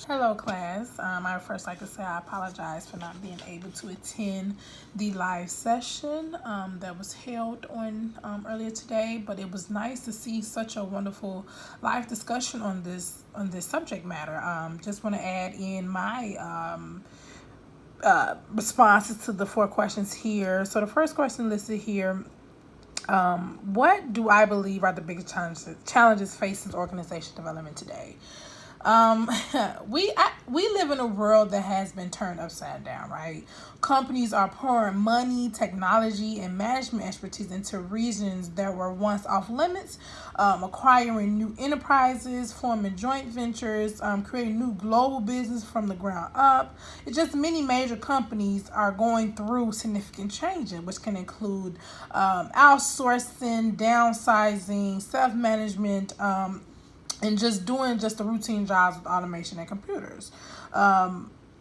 Hello, class. I would first like to say I apologize for not being able to attend the live session that was held on earlier today, but it was nice to see such a wonderful live discussion on this subject matter. Just want to add in my responses to the four questions here. So the first question listed here. What do I believe are the biggest challenges facing organization development today? Um, we live in a world that has been turned upside down, right? Companies are pouring money, technology, and management expertise into regions that were once off limits, acquiring new enterprises, forming joint ventures, creating new global business from the ground up. It's just many major companies are going through significant changes, which can include outsourcing, downsizing, self management. And just doing just the routine jobs with automation and computers.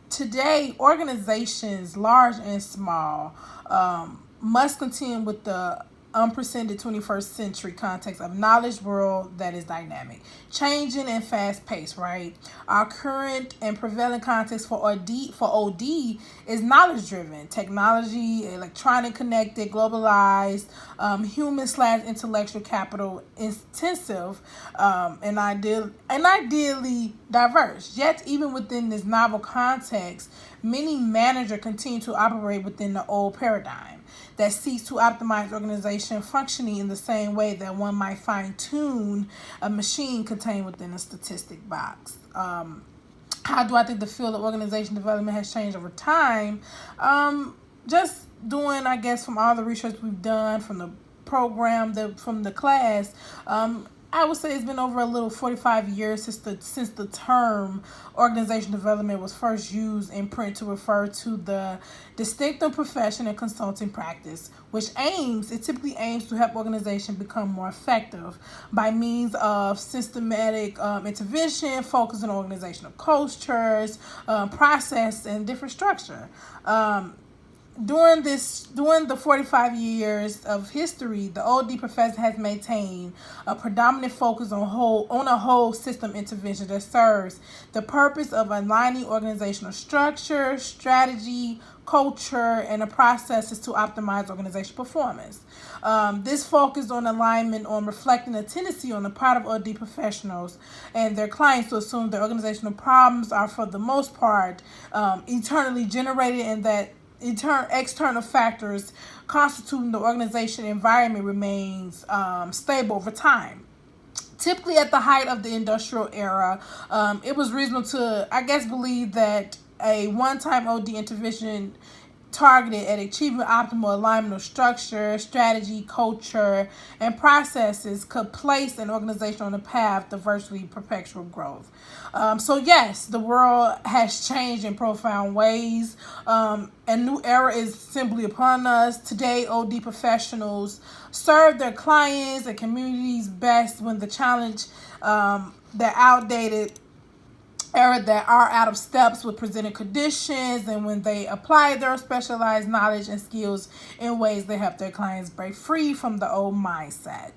Today, organizations, large and small, must contend with the unprecedented 21st century context of knowledge world that is dynamic, changing and fast paced, right? Our current and prevailing context for OD is knowledge driven, technology, electronic connected, globalized, human / intellectual capital intensive, and ideally diverse. Yet even within this novel context, many managers continue to operate within the old paradigm that seeks to optimize organization functioning in the same way that one might fine tune a machine contained within a statistic box. How do I think the field of organization development has changed over time? Just doing, I guess, from all the research we've done, from the program, from the class, I would say it's been over a little 45 years since the term organization development was first used in print to refer to the distinctive profession and consulting practice, which typically aims to help organization become more effective by means of systematic intervention, focusing on organizational cultures, process, and different structure. During the 45 years of history, the OD professor has maintained a predominant focus on a whole system intervention that serves the purpose of aligning organizational structure, strategy, culture, and the processes to optimize organizational performance. This focus on alignment on reflecting a tendency on the part of OD professionals and their clients to assume that organizational problems are for the most part internally generated, and that external factors constituting the organization environment remains stable over time. Typically, at the height of the industrial era, it was reasonable to, I guess, believe that a one-time OD intervention targeted at achieving optimal alignment of structure, strategy, culture, and processes could place an organization on a path to virtually perpetual growth. So yes, the world has changed in profound ways. A new era is simply upon us. Today, OD professionals serve their clients and communities best when the challenge that outdated era that are out of steps with presented conditions, and when they apply their specialized knowledge and skills in ways that help their clients break free from the old mindset.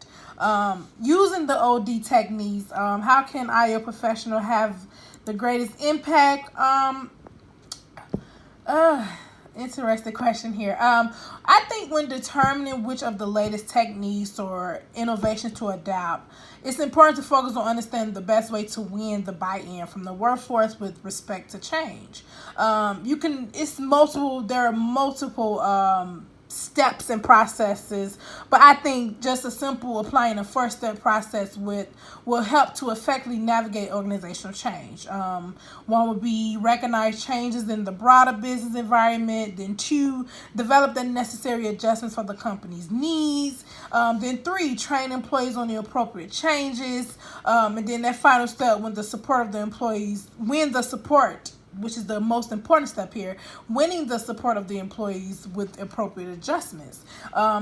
Using the OD techniques, how can I, a professional, have the greatest impact? Interesting question here. I think when determining which of the latest techniques or innovations to adopt, it's important to focus on understanding the best way to win the buy-in from the workforce with respect to change. There are multiple steps and processes, but I think just a simple applying a first step process will help to effectively navigate organizational change. One would be recognize changes in the broader business environment. Then two, develop the necessary adjustments for the company's needs. Then three, train employees on the appropriate changes. And then that final step, when the support which is the most important step here, winning the support of the employees with appropriate adjustments.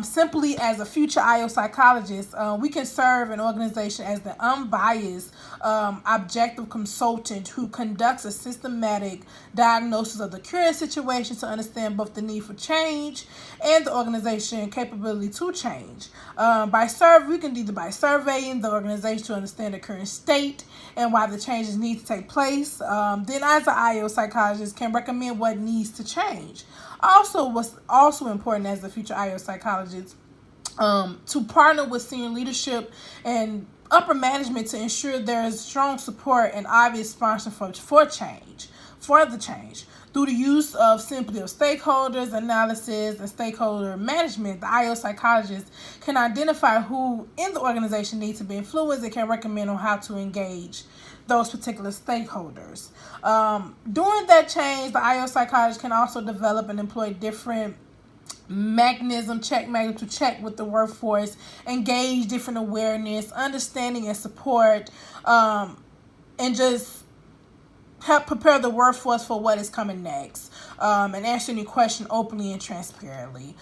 Simply, as a future IO psychologist, we can serve an organization as the unbiased, objective consultant who conducts a systematic diagnosis of the current situation to understand both the need for change and the organization capability to change. We can do either by surveying the organization to understand the current state and why the changes need to take place. Then, as an IO psychologist, can recommend what needs to change. Also, what's also important as a future IO psychologist, to partner with senior leadership and upper management to ensure there is strong support and obvious sponsorship for the change. Through the use of stakeholders analysis and stakeholder management, the IO psychologist can identify who in the organization needs to be influenced and can recommend on how to engage those particular stakeholders. During that change, the IO psychologist can also develop and employ different mechanism to check with the workforce, engage different awareness, understanding, and support, and just help prepare the workforce for what is coming next, and answer any question openly and transparently.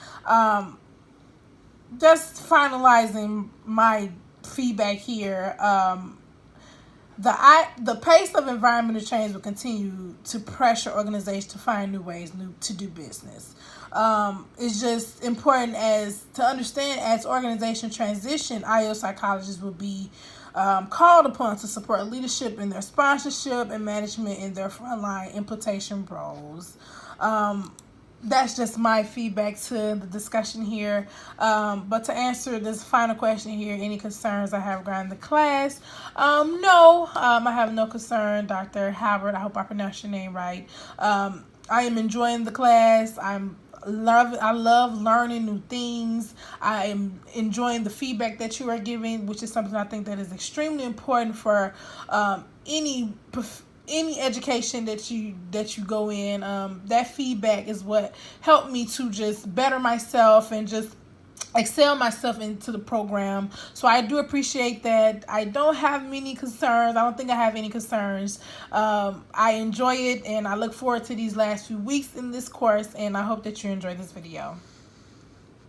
Just finalizing my feedback here. The pace of environmental change will continue to pressure organizations to find new ways to do business. It's just important to understand as organizations transition, IO psychologists will be called upon to support leadership in their sponsorship and management in their frontline implementation roles. That's just my feedback to the discussion here. But to answer this final question here, any concerns I have regarding the class? No, I have no concern, Dr. Howard. I hope I pronounced your name right. I am enjoying the class. I love learning new things. I am enjoying the feedback that you are giving, which is something I think that is extremely important for any education that you go in. That feedback is what helped me to just better myself and just excel myself into the program. So I do appreciate that. I don't have many concerns. I don't think I have any concerns. I enjoy it, and I look forward to these last few weeks in this course, and I hope that you enjoy this video.